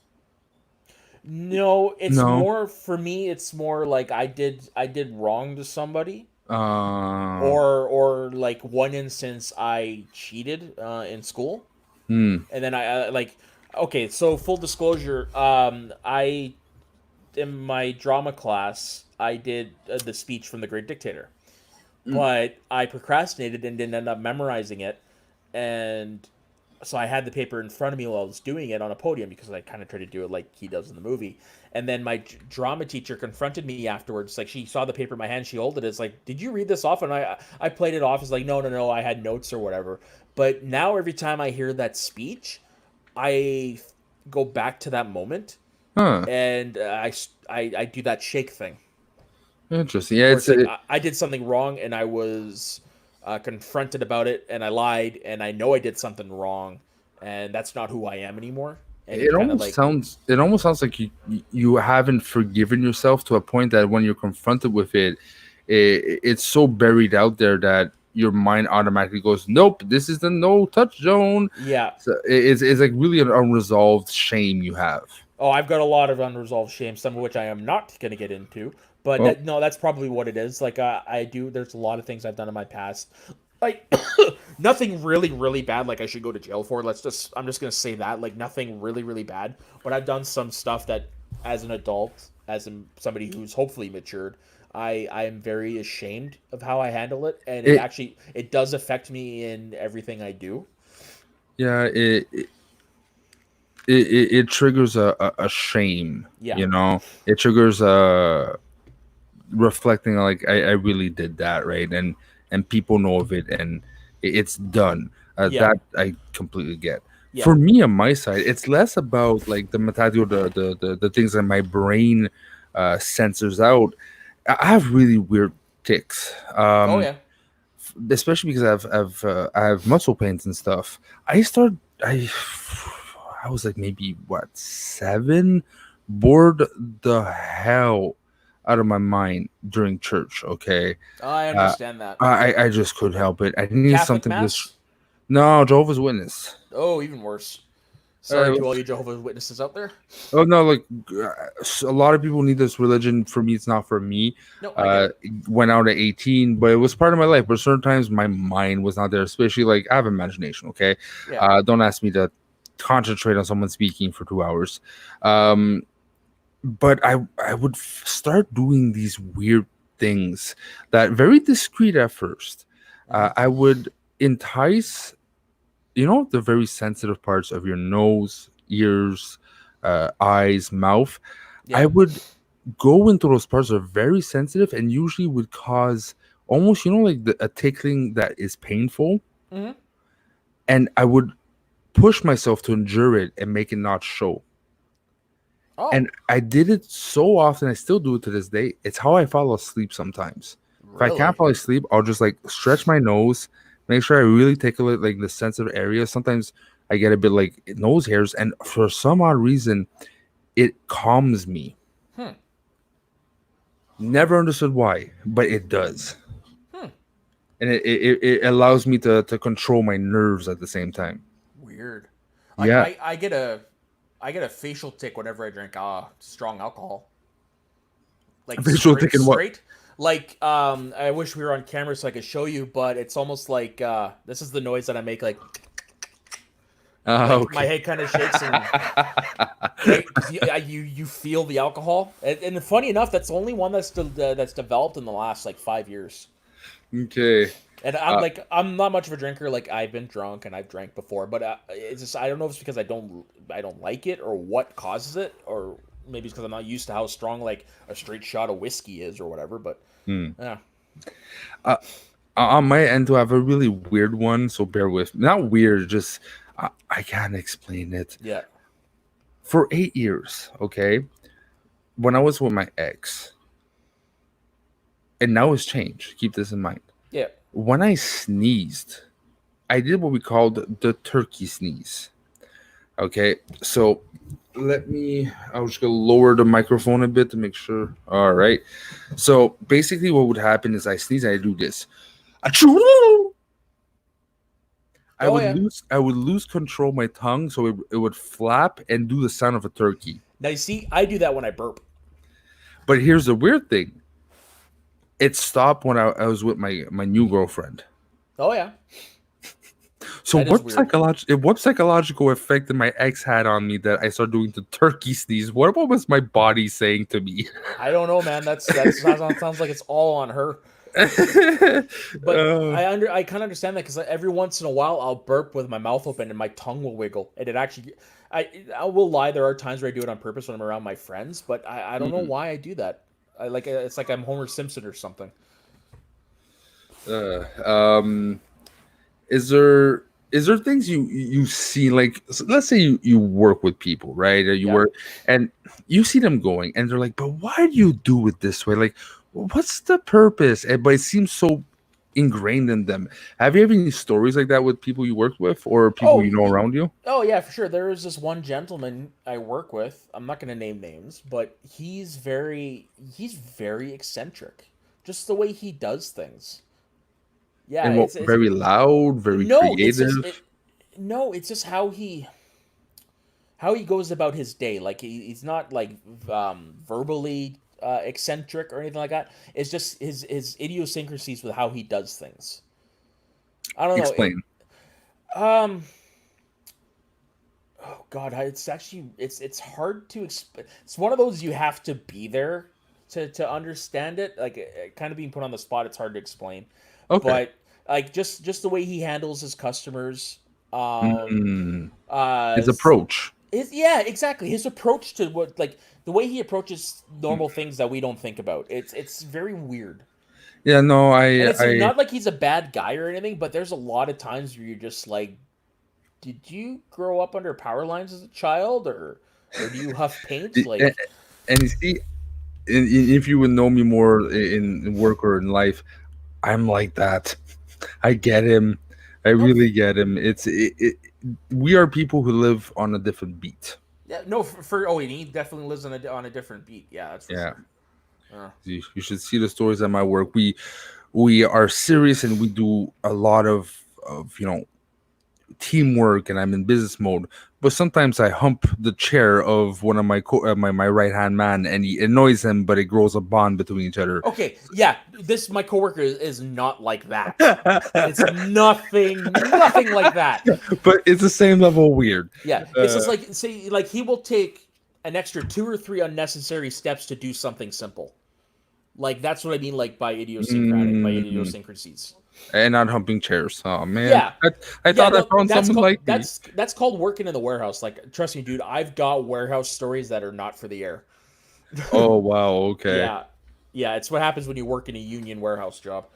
No, it's No. more for me. It's more like I did wrong to somebody, Uh. or like one instance I cheated in school, Hmm. and then I like okay. So full disclosure, I in my drama class I did the speech from The Great Dictator, but I procrastinated and didn't end up memorizing it, and so I had the paper in front of me while I was doing it on a podium because I kind of tried to do it like he does in the movie. And then my drama teacher confronted me afterwards. Like she saw the paper in my hand, she holded it. It's like, did you read this off? And I played it off. It's like, no, no, no, I had notes or whatever. But now every time I hear that speech, I go back to that moment Huh. and I do that shake thing Interesting. Yeah, where it's it's like it, I did something wrong and I was confronted about it and I lied and I know I did something wrong and that's not who I am anymore. And you it kind of almost like, sounds it almost sounds like you haven't forgiven yourself to a point that when you're confronted with it's so buried out there that your mind automatically goes, nope, this is the no touch zone. yeah. So it's like really an unresolved shame you have. Oh, I've got a lot of unresolved shame, some of which I am not going to get into. But Well, that no, that's probably what it is. Like I do. There's a lot of things I've done in my past. Like nothing really, really bad. Like I should go to jail for. I'm just gonna say that. Like nothing really, really bad. But I've done some stuff that, as an adult, somebody who's hopefully matured, I am very ashamed of how I handle it, and it it does affect me in everything I do. yeah it triggers a shame, Yeah. it triggers reflecting like I really did that, right, and people know of it, and it's done. Yeah. That I completely get. Yeah. For me on my side, it's less about like the mentality or the things that my brain censors out. I have really weird ticks, Oh yeah. especially because I have muscle pains and stuff. I start I was like maybe what 7, bored the hell out of my mind during church. Okay, I uh, understand that. I just couldn't help it. I needed Catholic something to mass? no Jehovah's Witness. Oh, even worse. Sorry Uh, to all you Jehovah's Witnesses out there. oh no, like a lot of people need this religion. For me, it's not for me. No, I get it. Went out at 18, but it was part of my life. But certain times my mind was not there, especially like I have imagination. Okay, Yeah. don't ask me to concentrate on someone speaking for 2 hours. Um, but I would start doing these weird things that very discreet at first. Hmm. I would entice, the very sensitive parts of your nose, ears, eyes, mouth. Yeah. I would go into those parts that are very sensitive and usually would cause almost, like a tickling that is painful. Hmm. And I would push myself to endure it and make it not show. Oh, And I did it so often, I still do it to this day. It's how I fall asleep sometimes. If I can't really? fall asleep, I'll just like stretch my nose, make sure I really tickle it, like the sensitive area. Sometimes I get a bit like nose hairs, and for some odd reason, it calms me. Hmm. Never understood why, but it does. Hmm. And it allows me to control my nerves at the same time. Weird. Like Yeah. I get a facial tick whenever I drink strong alcohol. Like Visual thinking what? straight. Like I wish we were on camera so I could show you, but it's almost like this is the noise that I make like my Okay. head kind of shakes and right because you feel the alcohol and funny enough that's the only one that's developed in the last like 5 years. Okay. And Uh, I'm not much of a drinker. Like I've been drunk and I've drank before, but it's just I don't know if it's because I don't like it or what causes it, or maybe it's because I'm not used to how strong like a straight shot of whiskey is or whatever. But hmm. yeah, uh, on my end, to have a really weird one, so bear with me. Not weird, just I can't explain it. yeah, For 8 years, okay, when I was with my ex, and now it's changed. Keep this in mind. yeah. when I sneezed, I did what we called the turkey sneeze. Okay, so I was just gonna lower the microphone a bit to make sure. All right. So basically, what would happen is I sneeze, I do this. Achoo! Oh yeah. I would lose control of my tongue, so it would flap and do the sound of a turkey. Now you see, I do that when I burp. But here's the weird thing: it stopped when I was with my new girlfriend. Oh yeah. So That is weird. what psychological effect did my ex had on me that I started doing the turkey sneeze? What was my body saying to me? I don't know, man. That sounds like it's all on her. But uh, I kind of understand that because every once in a while I'll burp with my mouth open and my tongue will wiggle, and it actually, I will lie. There are times where I do it on purpose when I'm around my friends, but I don't know mm, why I do that. I like it's like I'm Homer Simpson or something. uh, um, is there things you see like let's say you work with people, right? Or you Yeah. work and you see them going and they're like, but why do you do it this way? Like, what's the purpose? But it seems so ingrained in them. Have you any stories like that with people you worked with or people Oh, you know around you? oh yeah, for sure. There is this one gentleman I work with. I'm not going to name names, but he's very eccentric. Just the way he does things. Yeah, And what, it's very loud, very no, it's just creative. it. No, it's just how he goes about his day. Like he's not like verbally eccentric or anything like that. It's just his idiosyncrasies with how he does things. I don't know. Explain. Um. Oh God, it's actually it's hard to explain. It's one of those you have to be there to understand it. Like kind of being put on the spot, it's hard to explain. Okay. But like just the way he handles his customers. Mm, Uh. his approach. Yeah, exactly. His approach to what like the way he approaches normal things that we don't think about. It's very weird. Yeah, no, And it's I not like he's a bad guy or anything, but there's a lot of times where you're just like, did you grow up under power lines as a child, or do you huff paint? and, Like, and you see, if you would know me more in work or in life, I'm like that. I get him. I no, really get him. We are people who live on a different beat. yeah, no, for oh, and he definitely lives on a different beat. Yeah, that's for Yeah, sure. Uh, you should see the stories at my work. We are serious and we do a lot of teamwork and I'm in business mode. But sometimes I hump the chair of one of my right hand man and he annoys him, but it grows a bond between each other. okay, yeah, this my coworker is not like that. It's nothing like that. But it's the same level of weird. Yeah, it's just Uh, like say like he will take an extra two or three unnecessary steps to do something simple. Like that's what I mean, like by mm, idiosyncrasies. and not humping chairs. Oh man, Yeah, I yeah, thought I no, found someone like me. that's called working in the warehouse. Like, trust me, dude, I've got warehouse stories that are not for the air. Oh wow, okay. Yeah, yeah, it's what happens when you work in a union warehouse job.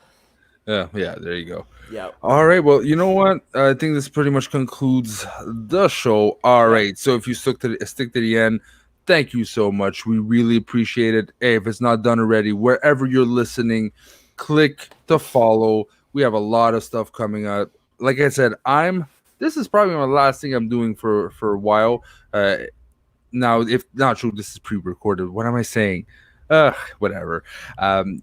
Yeah, yeah, there you go. Yeah, All right, well, you know what? I think this pretty much concludes the show. All yeah, right, so if you stick to the end, thank you so much. We really appreciate it. Hey, if it's not done already, wherever you're listening, click to follow. We have a lot of stuff coming up. Like I said, this is probably my last thing I'm doing for a while. Now, if not true, this is pre-recorded. What am I saying? Whatever. Um,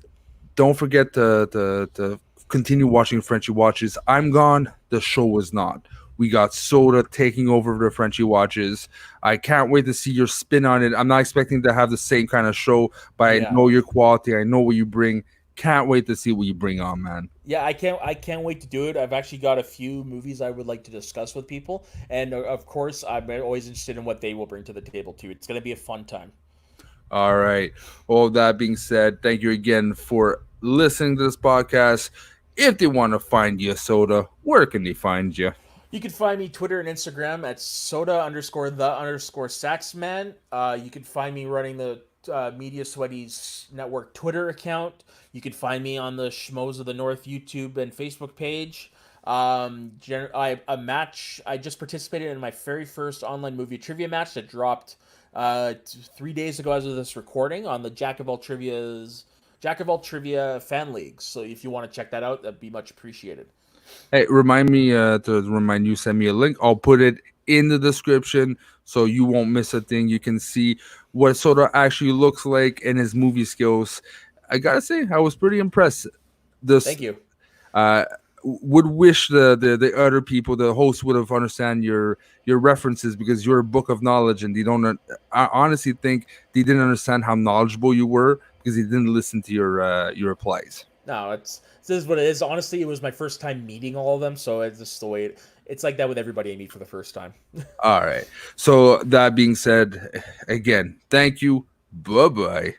don't forget to continue watching Frenchie Watches. I'm gone. The show is not. We got Soda taking over the Frenchie Watches. I can't wait to see your spin on it. I'm not expecting to have the same kind of show, but I yeah, know your quality. I know what you bring. Can't wait to see what you bring on, man. yeah. I can't wait to do it. I've actually got a few movies I would like to discuss with people, and of course, I'm always interested in what they will bring to the table too. It's gonna be a fun time. All right. All that being said, thank you again for listening to this podcast. If they want to find you, Soda, where can they find you? You can find me Twitter and Instagram at soda underscore the underscore saxman. You can find me running the Media Sweaties Network Twitter account. You can find me on the Schmoes of the North YouTube and Facebook page. A match I just participated in my very first online movie trivia match that dropped 3 days ago as of this recording on the Jack of All Trivia's Jack of All Trivia fan leagues. So if you want to check that out, that'd be much appreciated. Hey, remind me to remind you, send me a link. I'll put it in the description so you won't miss a thing. You can see what Soda actually looks like and his movie skills. I gotta say, I was pretty impressed. This Thank you. uh, would wish the other people, the host, would have understand your references because you're a book of knowledge, and they don't. I honestly think they didn't understand how knowledgeable you were because they didn't listen to your replies. No, this is what it is. Honestly, it was my first time meeting all of them, so it's just the way it's like that with everybody I meet for the first time. All right. So that being said, again, thank you. Bye bye.